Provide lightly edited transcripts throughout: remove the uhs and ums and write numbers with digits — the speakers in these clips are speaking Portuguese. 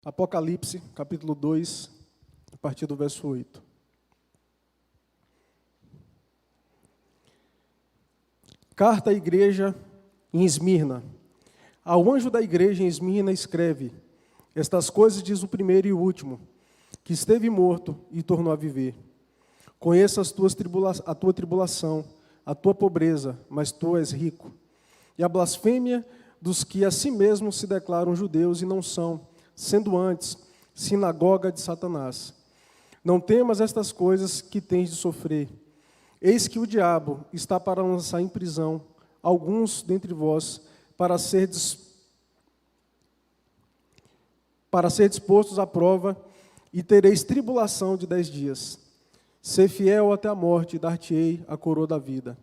Apocalipse, capítulo 2, a partir do verso 8. Carta à igreja em Esmirna. Ao anjo da igreja em Esmirna escreve: Estas coisas diz o primeiro e o último, que esteve morto e tornou a viver. Conheço a tua tribulação, a tua pobreza, mas tu és rico. E a blasfêmia dos que a si mesmos se declaram judeus e não são, sendo antes sinagoga de Satanás. Não temas estas coisas que tens de sofrer. Eis que o diabo está para lançar em prisão alguns dentre vós, para ser dispostos à prova, e tereis tribulação de 10 dias. Sê fiel até a morte, e dar-te-ei a coroa da vida.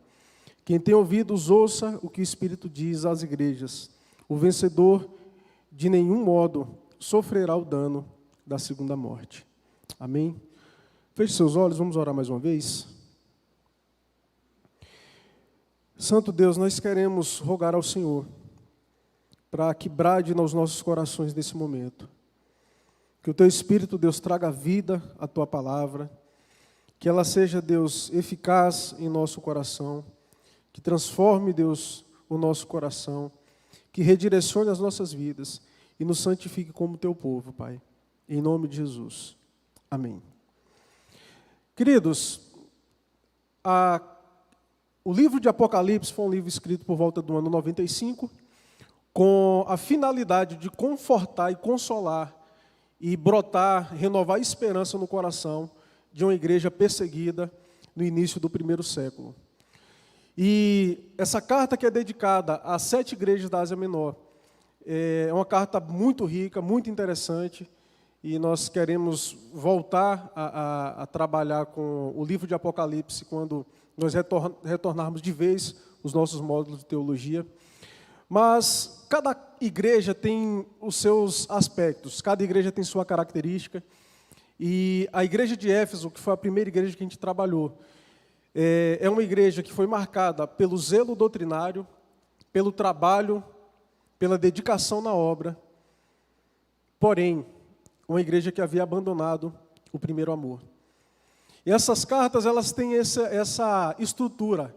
Quem tem ouvidos, ouça o que o Espírito diz às igrejas. O vencedor, de nenhum modo, sofrerá o dano da segunda morte. Amém? Feche seus olhos, vamos orar mais uma vez. Santo Deus, nós queremos rogar ao Senhor para que brade nos nossos corações nesse momento. Que o Teu Espírito, Deus, traga vida à Tua palavra, que ela seja, Deus, eficaz em nosso coração, que transforme, Deus, o nosso coração, que redirecione as nossas vidas e nos santifique como Teu povo, Pai. Em nome de Jesus. Amém. Queridos, o livro de Apocalipse foi um livro escrito por volta do ano 95, com a finalidade de confortar e consolar e brotar, renovar a esperança no coração de uma igreja perseguida no início do primeiro século. E essa carta, que é dedicada a 7 igrejas da Ásia Menor, é uma carta muito rica, muito interessante, e nós queremos voltar a trabalhar com o livro de Apocalipse quando nós retornarmos de vez os nossos módulos de teologia. Mas cada igreja tem os seus aspectos, cada igreja tem sua característica. E a igreja de Éfeso, que foi a primeira igreja que a gente trabalhou, é uma igreja que foi marcada pelo zelo doutrinário, pelo trabalho, pela dedicação na obra, porém, uma igreja que havia abandonado o primeiro amor. E essas cartas, elas têm essa estrutura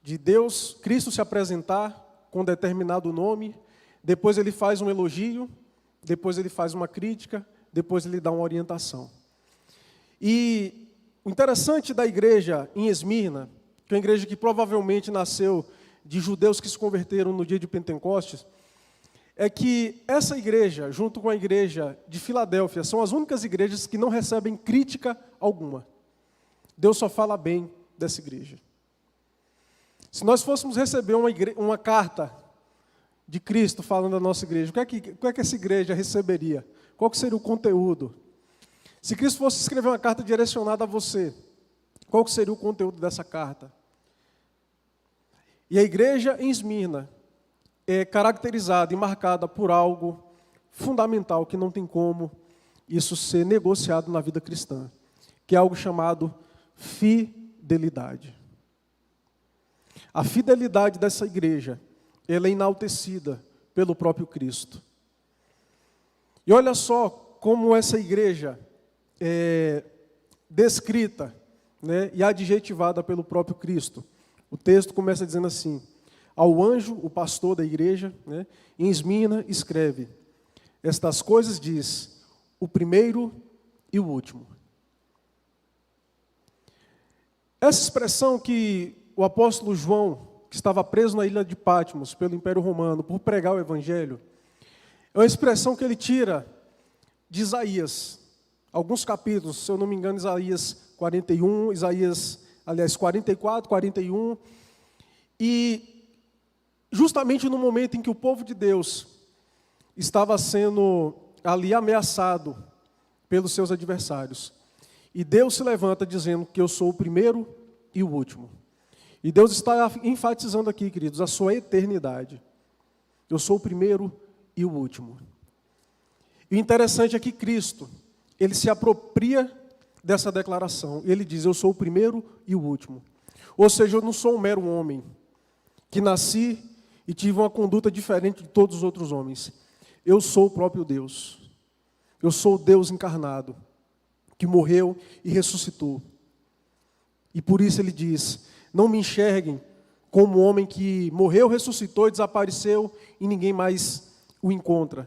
de Deus, Cristo se apresentar com determinado nome, depois ele faz um elogio, depois ele faz uma crítica, depois ele dá uma orientação. E o interessante da igreja em Esmirna, que é uma igreja que provavelmente nasceu de judeus que se converteram no dia de Pentecostes, é que essa igreja, junto com a igreja de Filadélfia, são as únicas igrejas que não recebem crítica alguma. Deus só fala bem dessa igreja. Se nós fôssemos receber uma carta de Cristo falando da nossa igreja, o que é que essa igreja receberia? Qual que seria o conteúdo? Se Cristo fosse escrever uma carta direcionada a você, qual que seria o conteúdo dessa carta? E a igreja em Esmirna é caracterizada e marcada por algo fundamental que não tem como isso ser negociado na vida cristã, que é algo chamado fidelidade. A fidelidade dessa igreja, ela é enaltecida pelo próprio Cristo. E olha só como essa igreja é descrita, né, e adjetivada pelo próprio Cristo. O texto começa dizendo assim: Ao anjo, o pastor da igreja, né, em Esmirna, escreve: Estas coisas diz o primeiro e o último. Essa expressão que o apóstolo João, que estava preso na ilha de Patmos pelo Império Romano por pregar o Evangelho, é uma expressão que ele tira de Isaías. Alguns capítulos, se eu não me engano, Isaías 41, 44, 41. E justamente no momento em que o povo de Deus estava sendo ali ameaçado pelos seus adversários. E Deus se levanta dizendo que eu sou o primeiro e o último. E Deus está enfatizando aqui, queridos, a sua eternidade. Eu sou o primeiro e o último. E o interessante é que Cristo, ele se apropria dessa declaração. Ele diz: eu sou o primeiro e o último. Ou seja, eu não sou um mero homem que nasci e tive uma conduta diferente de todos os outros homens. Eu sou o próprio Deus. Eu sou o Deus encarnado, que morreu e ressuscitou. E por isso ele diz, não me enxerguem como um homem que morreu, ressuscitou e desapareceu e ninguém mais o encontra.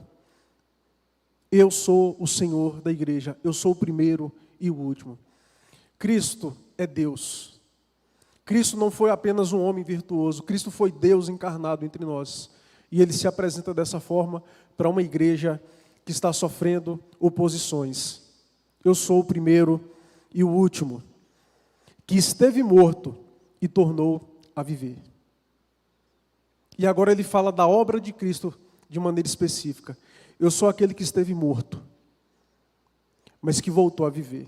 Eu sou o Senhor da igreja, eu sou o primeiro e o último. Cristo é Deus. Cristo não foi apenas um homem virtuoso, Cristo foi Deus encarnado entre nós. E ele se apresenta dessa forma para uma igreja que está sofrendo oposições. Eu sou o primeiro e o último, que esteve morto e tornou a viver. E agora ele fala da obra de Cristo de maneira específica. Eu sou aquele que esteve morto, mas que voltou a viver.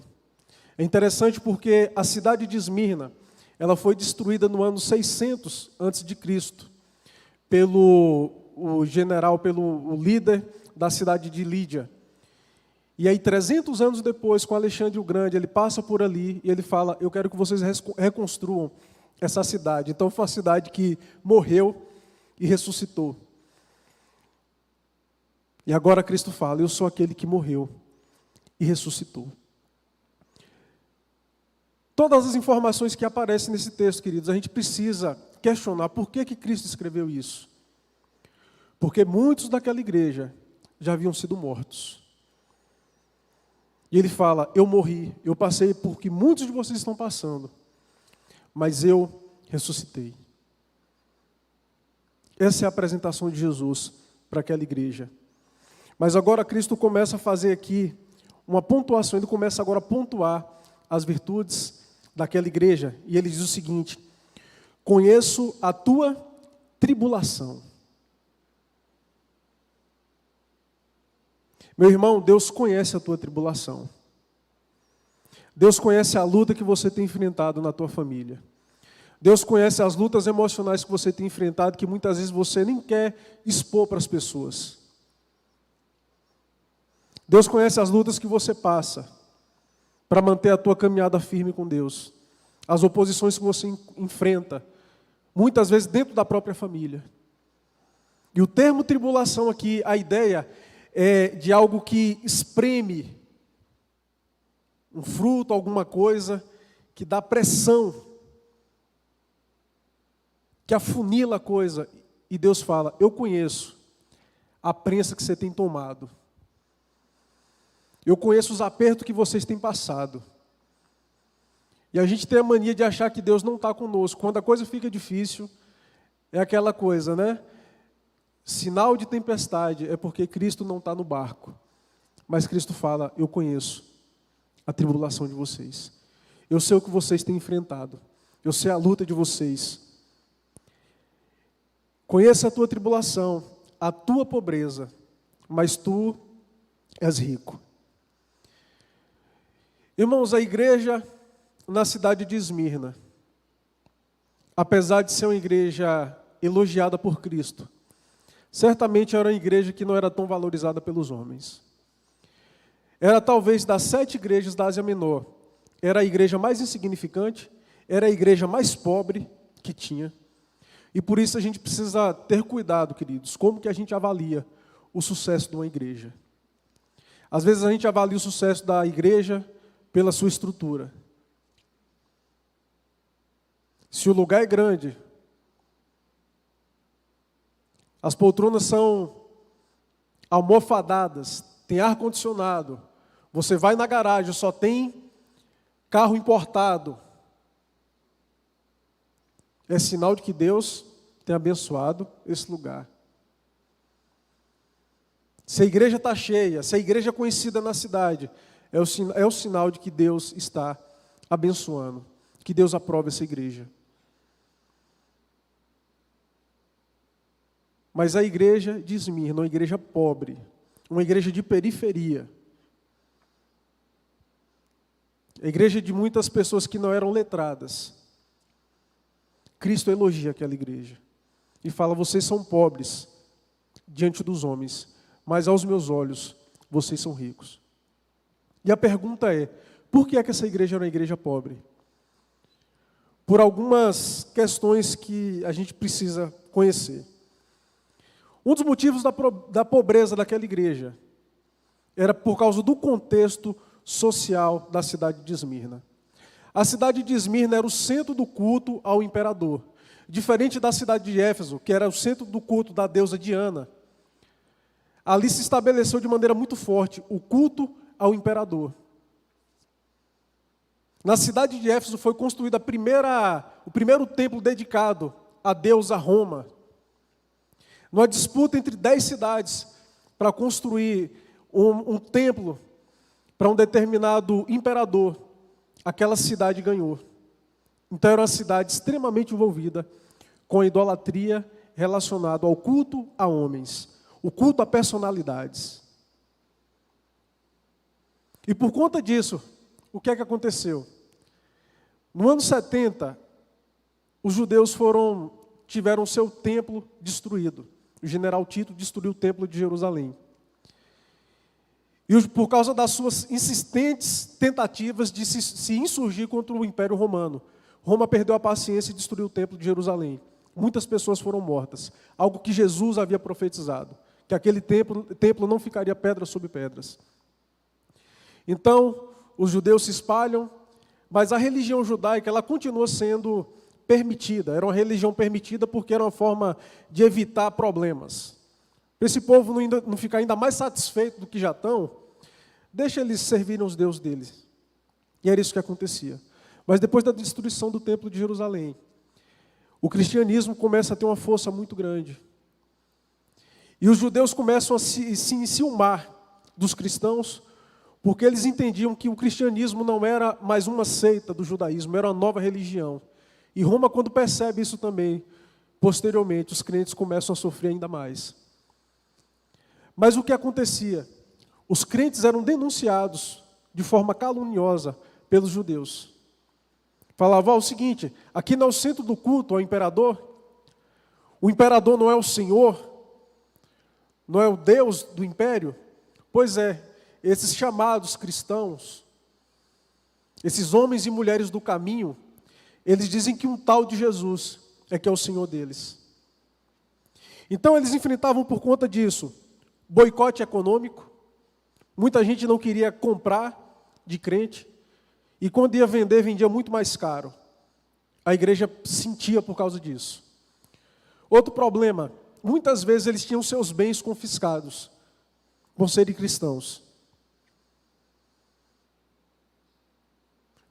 É interessante porque a cidade de Esmirna, ela foi destruída no ano 600 a.C., pelo líder da cidade de Lídia. E aí, 300 anos depois, com Alexandre o Grande, ele passa por ali e ele fala, eu quero que vocês reconstruam essa cidade. Então, foi uma cidade que morreu e ressuscitou. E agora Cristo fala, eu sou aquele que morreu e ressuscitou. Todas as informações que aparecem nesse texto, queridos, a gente precisa questionar por que Cristo escreveu isso. Porque muitos daquela igreja já haviam sido mortos. E ele fala, eu morri, eu passei por que muitos de vocês estão passando, mas eu ressuscitei. Essa é a apresentação de Jesus para aquela igreja. Mas agora Cristo começa a fazer aqui uma pontuação, ele começa agora a pontuar as virtudes daquela igreja. E ele diz o seguinte, conheço a tua tribulação. Meu irmão, Deus conhece a tua tribulação. Deus conhece a luta que você tem enfrentado na tua família. Deus conhece as lutas emocionais que você tem enfrentado, que muitas vezes você nem quer expor para as pessoas. Deus conhece as lutas que você passa para manter a tua caminhada firme com Deus. As oposições que você enfrenta, muitas vezes dentro da própria família. E o termo tribulação aqui, a ideia é de algo que espreme um fruto, alguma coisa que dá pressão, que afunila a coisa. E Deus fala, eu conheço a prensa que você tem tomado. Eu conheço os apertos que vocês têm passado. E a gente tem a mania de achar que Deus não está conosco. Quando a coisa fica difícil, é aquela coisa, né? Sinal de tempestade é porque Cristo não está no barco. Mas Cristo fala, eu conheço a tribulação de vocês. Eu sei o que vocês têm enfrentado. Eu sei a luta de vocês. Conheço a tua tribulação, a tua pobreza, mas tu és rico. Irmãos, a igreja na cidade de Esmirna, apesar de ser uma igreja elogiada por Cristo, certamente era uma igreja que não era tão valorizada pelos homens. Era talvez das 7 igrejas da Ásia Menor, era a igreja mais insignificante, era a igreja mais pobre que tinha. E por isso a gente precisa ter cuidado, queridos, como que a gente avalia o sucesso de uma igreja. Às vezes a gente avalia o sucesso da igreja pela sua estrutura. Se o lugar é grande, as poltronas são almofadadas, tem ar-condicionado, você vai na garagem, só tem carro importado, é sinal de que Deus tem abençoado esse lugar. Se a igreja está cheia, se a igreja é conhecida na cidade, é o sinal de que Deus está abençoando, que Deus aprova essa igreja. Mas a igreja de Esmirna, uma igreja pobre, uma igreja de periferia, a igreja de muitas pessoas que não eram letradas, Cristo elogia aquela igreja e fala, vocês são pobres diante dos homens, mas aos meus olhos vocês são ricos. E a pergunta é, por que é que essa igreja era uma igreja pobre? Por algumas questões que a gente precisa conhecer. Um dos motivos da pobreza daquela igreja era por causa do contexto social da cidade de Esmirna. A cidade de Esmirna era o centro do culto ao imperador, diferente da cidade de Éfeso, que era o centro do culto da deusa Diana. Ali se estabeleceu de maneira muito forte o culto ao imperador. Na cidade de Éfeso foi construído o primeiro templo dedicado à deusa Roma. Numa disputa entre 10 cidades para construir um templo para um determinado imperador, aquela cidade ganhou. Então era uma cidade extremamente envolvida com a idolatria relacionada ao culto a homens, o culto a personalidades. E por conta disso, o que é que aconteceu? No ano 70, os judeus tiveram seu templo destruído. O general Tito destruiu o templo de Jerusalém. E por causa das suas insistentes tentativas de se insurgir contra o Império Romano, Roma perdeu a paciência e destruiu o templo de Jerusalém. Muitas pessoas foram mortas, algo que Jesus havia profetizado, que aquele templo não ficaria pedra sobre pedras. Então, os judeus se espalham, mas a religião judaica ela continua sendo permitida. Era uma religião permitida porque era uma forma de evitar problemas. Para esse povo não ficar ainda mais satisfeito do que já estão, deixa eles servirem os deuses deles. E era isso que acontecia. Mas depois da destruição do templo de Jerusalém, o cristianismo começa a ter uma força muito grande. E os judeus começam a se enciumar dos cristãos, porque eles entendiam que o cristianismo não era mais uma seita do judaísmo, era uma nova religião. E Roma, quando percebe isso também, posteriormente, os crentes começam a sofrer ainda mais. Mas o que acontecia? Os crentes eram denunciados de forma caluniosa pelos judeus. Falavam o seguinte: aqui não é o centro do culto ao imperador, o imperador não é o Senhor, não é o Deus do império. Pois é, esses chamados cristãos, esses homens e mulheres do caminho, eles dizem que um tal de Jesus é que é o Senhor deles. Então eles enfrentavam por conta disso boicote econômico. Muita gente não queria comprar de crente. E quando ia vender, vendia muito mais caro. A igreja sentia por causa disso. Outro problema, muitas vezes eles tinham seus bens confiscados por serem cristãos.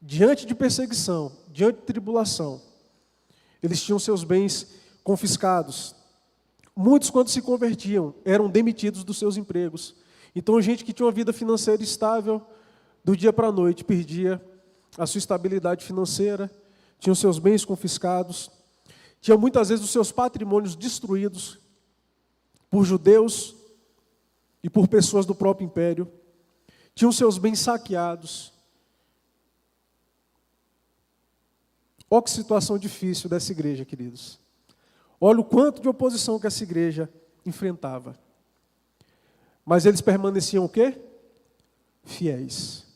Diante de perseguição, diante de tribulação, eles tinham seus bens confiscados. Muitos, quando se convertiam, eram demitidos dos seus empregos. Então, gente que tinha uma vida financeira estável, do dia para a noite, perdia a sua estabilidade financeira, tinha os seus bens confiscados, tinha muitas vezes os seus patrimônios destruídos por judeus e por pessoas do próprio império, tinham seus bens saqueados. Olha que situação difícil dessa igreja, queridos. Olha o quanto de oposição que essa igreja enfrentava. Mas eles permaneciam o quê? Fiéis.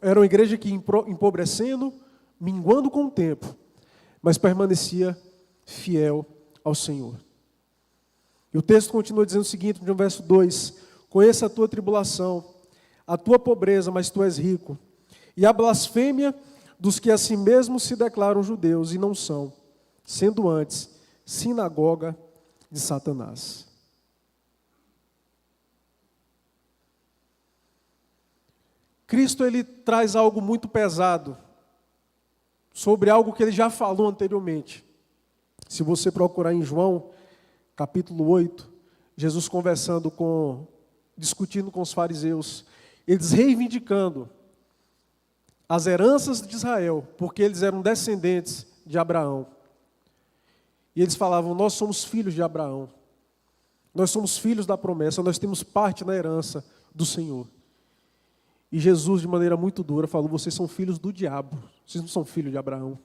Era uma igreja que empobrecendo, minguando com o tempo, mas permanecia fiel ao Senhor. E o texto continua dizendo o seguinte, no verso 2: conheça a tua tribulação, a tua pobreza, mas tu és rico, e a blasfêmia dos que a si mesmos se declaram judeus e não são, sendo antes sinagoga de Satanás. Cristo ele traz algo muito pesado sobre algo que ele já falou anteriormente. Se você procurar em João, capítulo 8, Jesus discutindo com os fariseus, eles reivindicando as heranças de Israel, porque eles eram descendentes de Abraão. E eles falavam, nós somos filhos de Abraão, nós somos filhos da promessa, nós temos parte na herança do Senhor. E Jesus, de maneira muito dura, falou, vocês são filhos do diabo, vocês não são filhos de Abraão.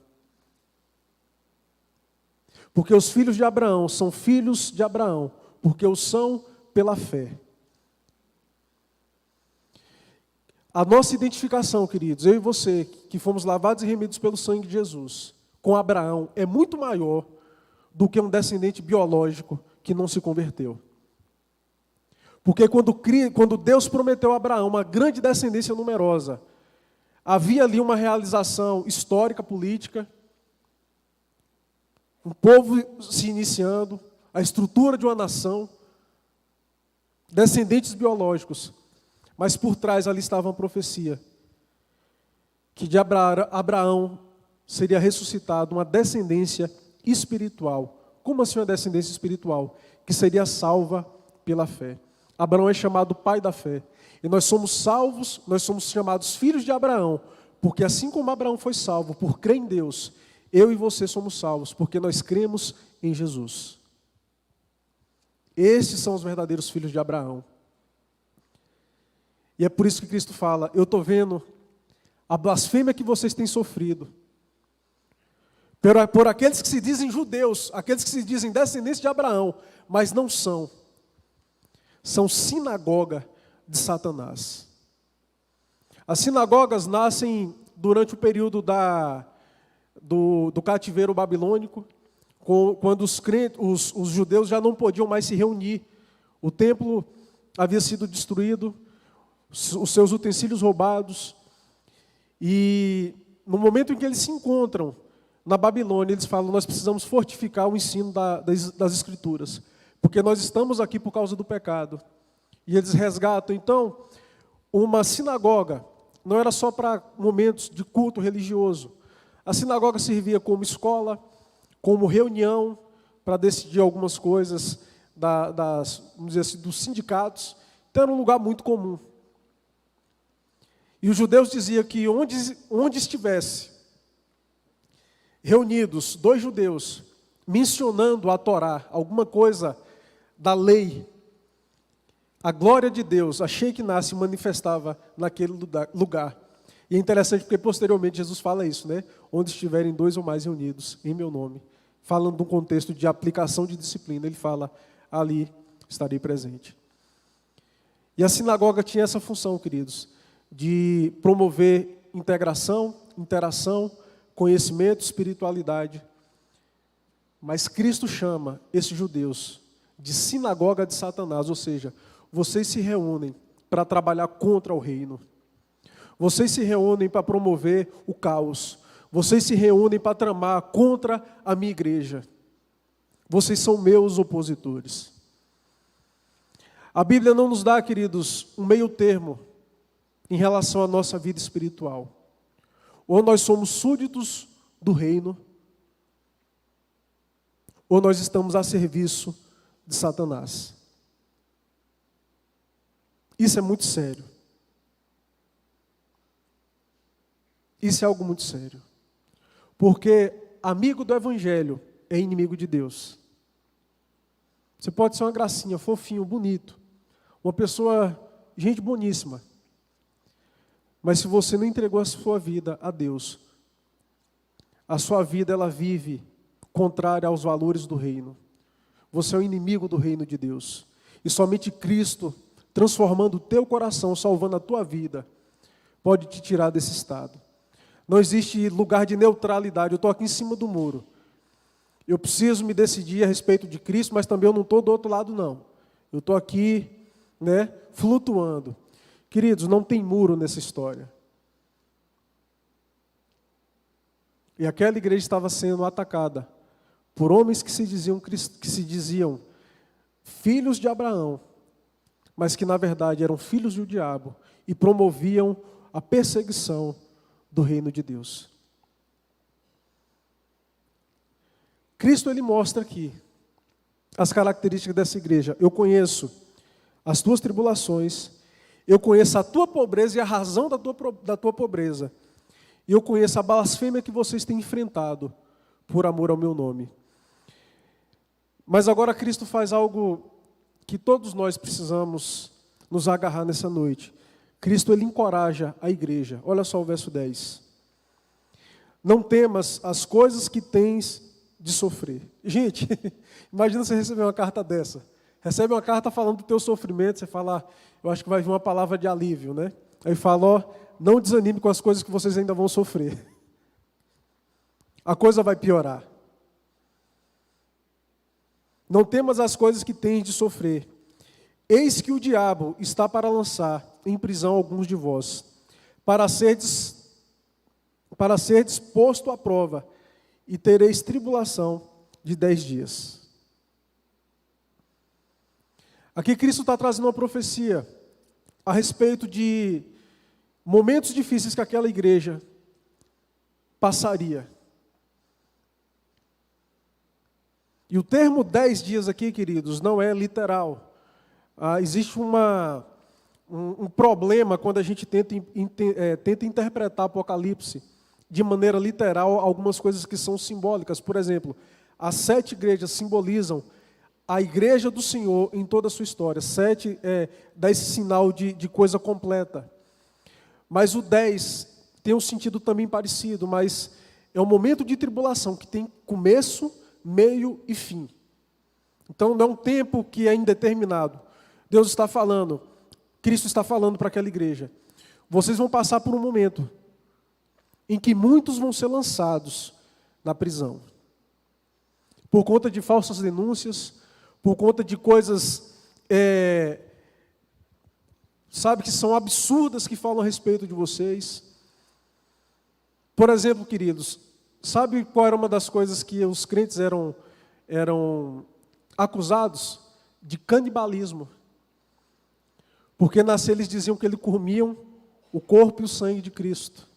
Porque os filhos de Abraão são filhos de Abraão, porque o são pela fé. A nossa identificação, queridos, eu e você, que fomos lavados e remidos pelo sangue de Jesus, com Abraão, é muito maior do que um descendente biológico que não se converteu. Porque quando Deus prometeu a Abraão uma grande descendência numerosa, havia ali uma realização histórica, política, um povo se iniciando, a estrutura de uma nação, descendentes biológicos, mas por trás ali estava uma profecia, que de Abraão seria ressuscitado uma descendência espiritual. Como assim uma descendência espiritual? Que seria salva pela fé. Abraão é chamado pai da fé. E nós somos salvos, nós somos chamados filhos de Abraão, porque assim como Abraão foi salvo por crer em Deus, eu e você somos salvos, porque nós cremos em Jesus. Estes são os verdadeiros filhos de Abraão. E é por isso que Cristo fala, eu estou vendo a blasfêmia que vocês têm sofrido. Por aqueles que se dizem judeus, aqueles que se dizem descendentes de Abraão, mas não são. São sinagoga de Satanás. As sinagogas nascem durante o período do cativeiro babilônico, quando os judeus já não podiam mais se reunir. O templo havia sido destruído, os seus utensílios roubados. E no momento em que eles se encontram na Babilônia, eles falam, nós precisamos fortificar o ensino das Escrituras, porque nós estamos aqui por causa do pecado. E eles resgatam, então, uma sinagoga. Não era só para momentos de culto religioso. A sinagoga servia como escola, como reunião, para decidir algumas coisas vamos dizer assim, dos sindicatos. Então era um lugar muito comum. E os judeus diziam que onde estivesse reunidos 2 judeus, mencionando a Torá, alguma coisa da lei, a glória de Deus, a Shekinah se manifestava naquele lugar. E é interessante porque posteriormente Jesus fala isso, né? Onde estiverem 2 ou mais reunidos em meu nome. Falando de um contexto de aplicação de disciplina, ele fala, ali estarei presente. E a sinagoga tinha essa função, queridos, de promover integração, interação, conhecimento, espiritualidade. Mas Cristo chama esses judeus de sinagoga de Satanás, ou seja, vocês se reúnem para trabalhar contra o reino. Vocês se reúnem para promover o caos. Vocês se reúnem para tramar contra a minha igreja. Vocês são meus opositores. A Bíblia não nos dá, queridos, um meio termo em relação à nossa vida espiritual. Ou nós somos súditos do reino, ou nós estamos a serviço de Satanás. Isso é muito sério. Isso é algo muito sério. Porque amigo do Evangelho é inimigo de Deus. Você pode ser uma gracinha, fofinho, bonito, uma pessoa, gente boníssima. Mas se você não entregou a sua vida a Deus, a sua vida ela vive contrária aos valores do reino. Você é o inimigo do reino de Deus. E somente Cristo, transformando o teu coração, salvando a tua vida, pode te tirar desse estado. Não existe lugar de neutralidade. Eu estou aqui em cima do muro. Eu preciso me decidir a respeito de Cristo, mas também eu não estou do outro lado, não. Eu estou aqui, flutuando. Queridos, não tem muro nessa história. E aquela igreja estava sendo atacada por homens que se diziam filhos de Abraão, mas que na verdade eram filhos do diabo e promoviam a perseguição do reino de Deus. Cristo ele mostra aqui as características dessa igreja. Eu conheço as tuas tribulações, eu conheço a tua pobreza e a razão da tua pobreza. E eu conheço a blasfêmia que vocês têm enfrentado por amor ao meu nome. Mas agora Cristo faz algo que todos nós precisamos nos agarrar nessa noite. Cristo ele encoraja a igreja. Olha só o verso 10. Não temas as coisas que tens de sofrer. Gente, imagina você receber uma carta dessa. Recebe uma carta falando do teu sofrimento, você fala, eu acho que vai vir uma palavra de alívio, né? Aí fala, não desanime com as coisas que vocês ainda vão sofrer. A coisa vai piorar. Não temas as coisas que tens de sofrer. Eis que o diabo está para lançar em prisão alguns de vós, para serdes posto à prova, e tereis tribulação de 10 dias. Aqui Cristo está trazendo uma profecia a respeito de momentos difíceis que aquela igreja passaria. E o termo 10 dias aqui, queridos, não é literal. Existe um problema quando a gente tenta interpretar Apocalipse de maneira literal algumas coisas que são simbólicas. Por exemplo, as 7 igrejas simbolizam a igreja do Senhor em toda a sua história. 7 dá esse sinal de coisa completa. Mas o 10 tem um sentido também parecido, mas é um momento de tribulação que tem começo, meio e fim. Então não é um tempo que é indeterminado. Deus está falando, Cristo está falando para aquela igreja. Vocês vão passar por um momento em que muitos vão ser lançados na prisão. Por conta de falsas denúncias, por conta de coisas, que são absurdas que falam a respeito de vocês. Por exemplo, queridos, sabe qual era uma das coisas que os crentes eram acusados? De canibalismo. Porque eles diziam que eles comiam o corpo e o sangue de Cristo.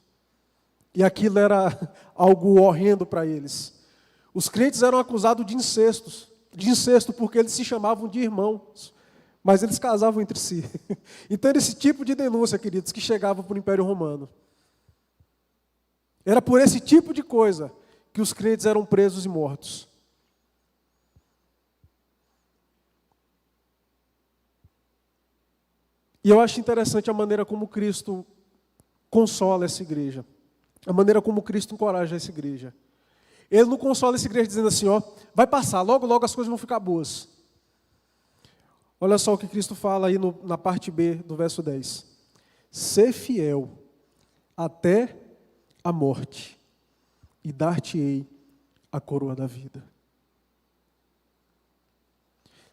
E aquilo era algo horrendo para eles. Os crentes eram acusados de incesto porque eles se chamavam de irmãos, mas eles casavam entre si. Então era esse tipo de denúncia, queridos, que chegava para o Império Romano. Era por esse tipo de coisa que os crentes eram presos e mortos. E eu acho interessante a maneira como Cristo consola essa igreja. A maneira como Cristo encoraja essa igreja. Ele não consola essa igreja dizendo assim, vai passar, logo, logo as coisas vão ficar boas. Olha só o que Cristo fala aí na parte B do verso 10. Sê fiel até a morte, e dar-te-ei a coroa da vida.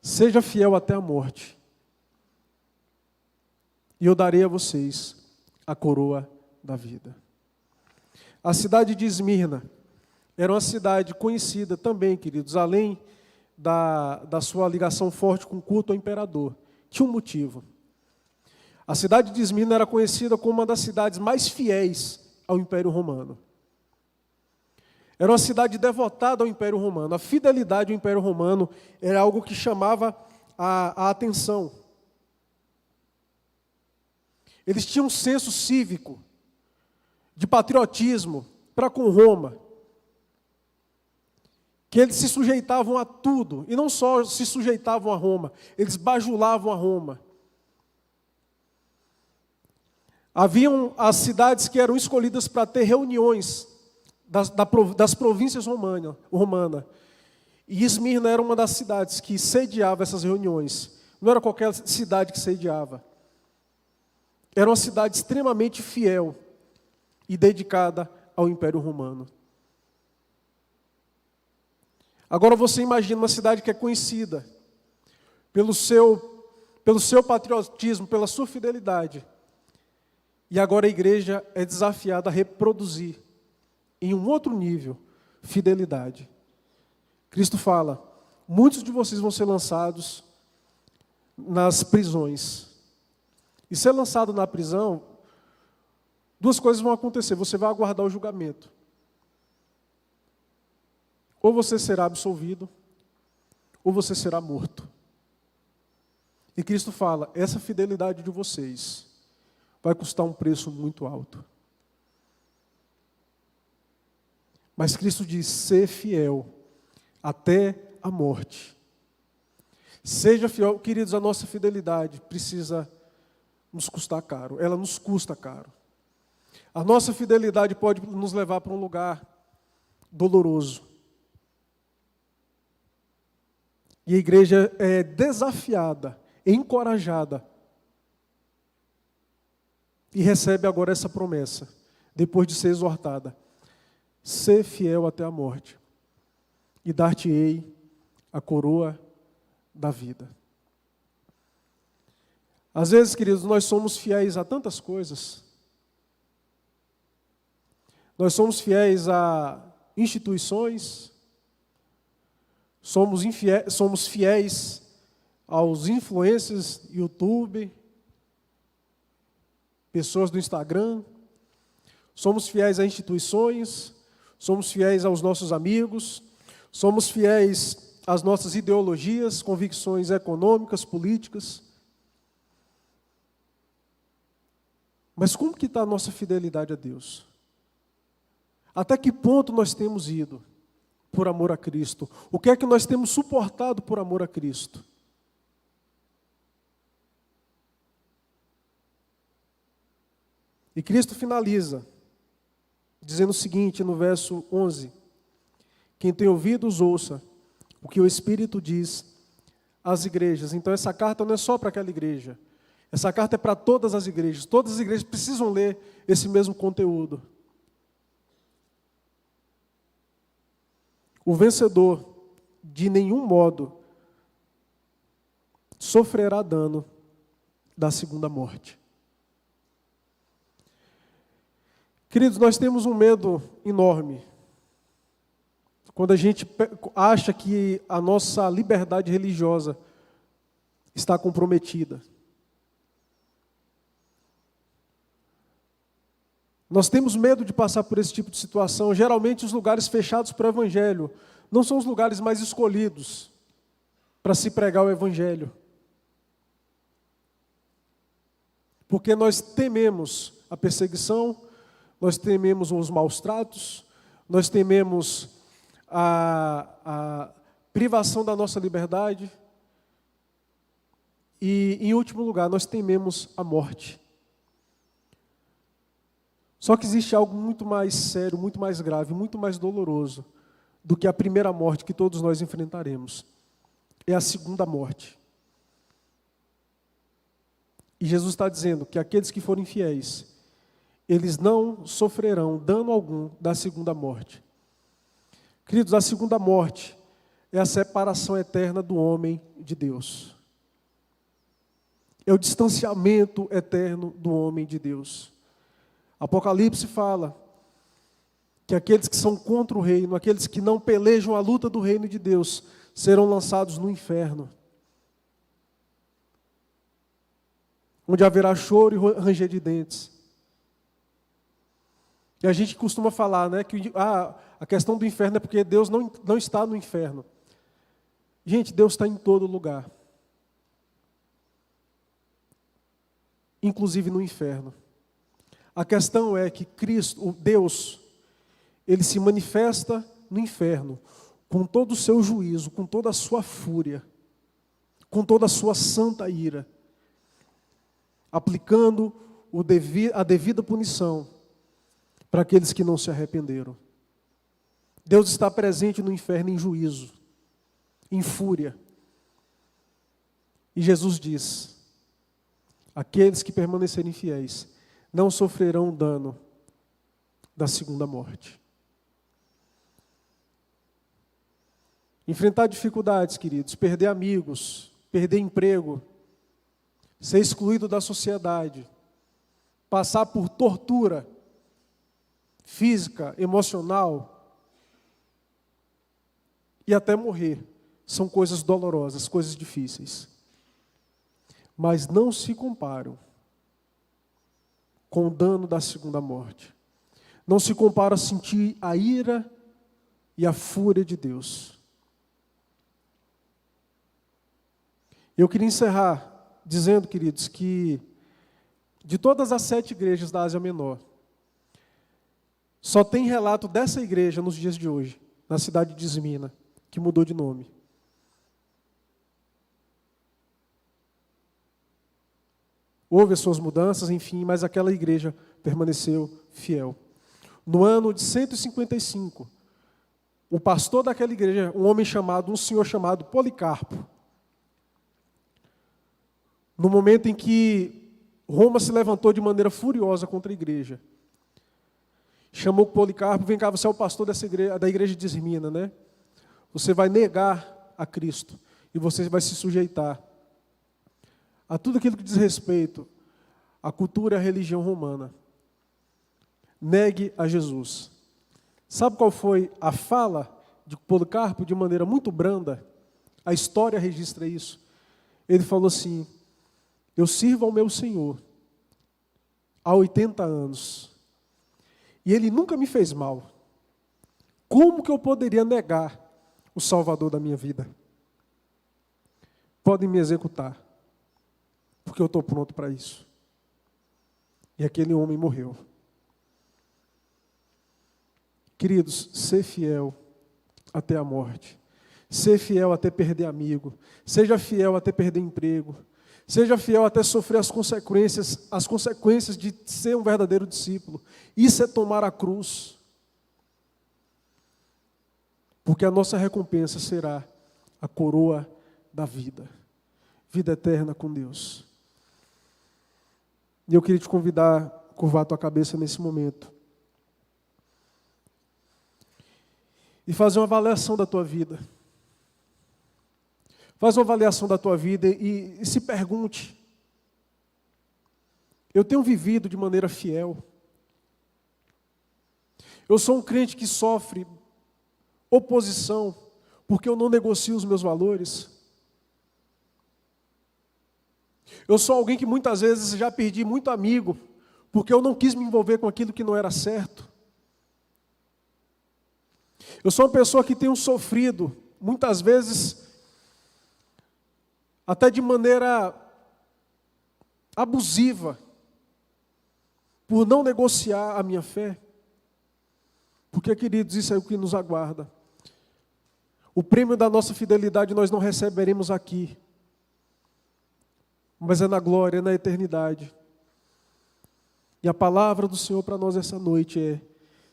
Seja fiel até a morte, e eu darei a vocês a coroa da vida. A cidade de Esmirna era uma cidade conhecida também, queridos, além da sua ligação forte com o culto ao imperador. Tinha um motivo. A cidade de Esmirna era conhecida como uma das cidades mais fiéis ao Império Romano. Era uma cidade devotada ao Império Romano. A fidelidade ao Império Romano era algo que chamava a atenção. Eles tinham um senso cívico, de patriotismo para com Roma, que eles se sujeitavam a tudo, e não só se sujeitavam a Roma, eles bajulavam a Roma. Haviam as cidades que eram escolhidas para ter reuniões das províncias romanas, e Esmirna era uma das cidades que sediava essas reuniões. Não era qualquer cidade que sediava. Era uma cidade extremamente fiel e dedicada ao Império Romano. Agora você imagina uma cidade que é conhecida pelo seu patriotismo, pela sua fidelidade. E agora a igreja é desafiada a reproduzir, em um outro nível, fidelidade. Cristo fala, muitos de vocês vão ser lançados nas prisões. E ser lançado na prisão, duas coisas vão acontecer. Você vai aguardar o julgamento. Ou você será absolvido, ou você será morto. E Cristo fala, essa fidelidade de vocês vai custar um preço muito alto. Mas Cristo diz, ser fiel até a morte. Seja fiel, queridos, a nossa fidelidade precisa nos custar caro. Ela nos custa caro. A nossa fidelidade pode nos levar para um lugar doloroso. E a igreja é desafiada, encorajada. E recebe agora essa promessa, depois de ser exortada. Ser fiel até a morte, e dar-te-ei a coroa da vida. Às vezes, queridos, nós somos fiéis a tantas coisas. Nós somos fiéis a instituições, somos fiéis aos influencers, YouTube, pessoas do Instagram, somos fiéis a instituições, somos fiéis aos nossos amigos, somos fiéis às nossas ideologias, convicções econômicas, políticas. Mas como que está a nossa fidelidade a Deus? Até que ponto nós temos ido por amor a Cristo? O que é que nós temos suportado por amor a Cristo? E Cristo finaliza, dizendo o seguinte no verso 11: quem tem ouvidos, ouça o que o Espírito diz às igrejas. Então essa carta não é só para aquela igreja, essa carta é para todas as igrejas. Todas as igrejas precisam ler esse mesmo conteúdo. O vencedor, de nenhum modo, sofrerá dano da segunda morte. Queridos, nós temos um medo enorme quando a gente acha que a nossa liberdade religiosa está comprometida. Nós temos medo de passar por esse tipo de situação. Geralmente, os lugares fechados para o Evangelho não são os lugares mais escolhidos para se pregar o Evangelho. Porque nós tememos a perseguição, nós tememos os maus tratos, nós tememos a privação da nossa liberdade e, em último lugar, nós tememos a morte. Só que existe algo muito mais sério, muito mais grave, muito mais doloroso do que a primeira morte que todos nós enfrentaremos. É a segunda morte. E Jesus está dizendo que aqueles que forem fiéis, eles não sofrerão dano algum da segunda morte. Queridos, a segunda morte é a separação eterna do homem de Deus. É o distanciamento eterno do homem de Deus. Apocalipse fala que aqueles que são contra o reino, aqueles que não pelejam a luta do reino de Deus, serão lançados no inferno, onde haverá choro e ranger de dentes. E a gente costuma falar, né, que a questão do inferno é porque Deus não está no inferno. Gente, Deus está em todo lugar, inclusive no inferno. A questão é que Cristo, Deus, Ele se manifesta no inferno, com todo o seu juízo, com toda a sua fúria, com toda a sua santa ira, aplicando a devida punição para aqueles que não se arrependeram. Deus está presente no inferno em juízo, em fúria. E Jesus diz: aqueles que permanecerem fiéis não sofrerão dano da segunda morte. Enfrentar dificuldades, queridos, perder amigos, perder emprego, ser excluído da sociedade, passar por tortura física, emocional e até morrer, são coisas dolorosas, coisas difíceis. Mas não se comparam com o dano da segunda morte. Não se compara a sentir a ira e a fúria de Deus. Eu queria encerrar dizendo, queridos, que de todas as 7 igrejas da Ásia Menor, só tem relato dessa igreja nos dias de hoje, na cidade de Esmina, que mudou de nome. Houve as suas mudanças, enfim, mas aquela igreja permaneceu fiel. No ano de 155, o pastor daquela igreja, um senhor chamado Policarpo, no momento em que Roma se levantou de maneira furiosa contra a igreja, chamou Policarpo: vem cá, você é o pastor da igreja de Esmina, né? Você vai negar a Cristo e você vai se sujeitar a tudo aquilo que diz respeito à cultura e à religião romana. Negue a Jesus. Sabe qual foi a fala de Policarpo de maneira muito branda? A história registra isso. Ele falou assim: eu sirvo ao meu Senhor há 80 anos e Ele nunca me fez mal. Como que eu poderia negar o Salvador da minha vida? Podem me executar, porque eu estou pronto para isso. E aquele homem morreu. Queridos, ser fiel até a morte. Ser fiel até perder amigo. Seja fiel até perder emprego. Seja fiel até sofrer as consequências de ser um verdadeiro discípulo. Isso é tomar a cruz. Porque a nossa recompensa será a coroa da vida. Vida eterna com Deus. E eu queria te convidar a curvar a tua cabeça nesse momento. E fazer uma avaliação da tua vida. Faz uma avaliação da tua vida e se pergunte: eu tenho vivido de maneira fiel? Eu sou um crente que sofre oposição porque eu não negocio os meus valores? Eu sou alguém que muitas vezes já perdi muito amigo porque eu não quis me envolver com aquilo que não era certo? Eu sou uma pessoa que tenho sofrido, muitas vezes, até de maneira abusiva, por não negociar a minha fé. Porque, queridos, isso é o que nos aguarda. O prêmio da nossa fidelidade nós não receberemos aqui, mas é na glória, é na eternidade. E a palavra do Senhor para nós essa noite é: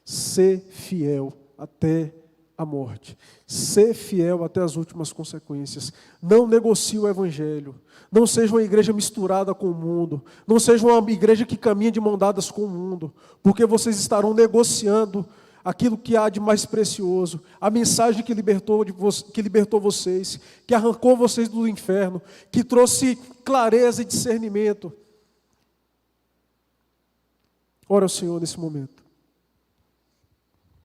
ser fiel até a morte. Ser fiel até as últimas consequências. Não negocie o Evangelho. Não seja uma igreja misturada com o mundo. Não seja uma igreja que caminha de mão dadas com o mundo. Porque vocês estarão negociando aquilo que há de mais precioso. A mensagem que libertou vocês, que arrancou vocês do inferno, que trouxe clareza e discernimento. Ora ao Senhor nesse momento.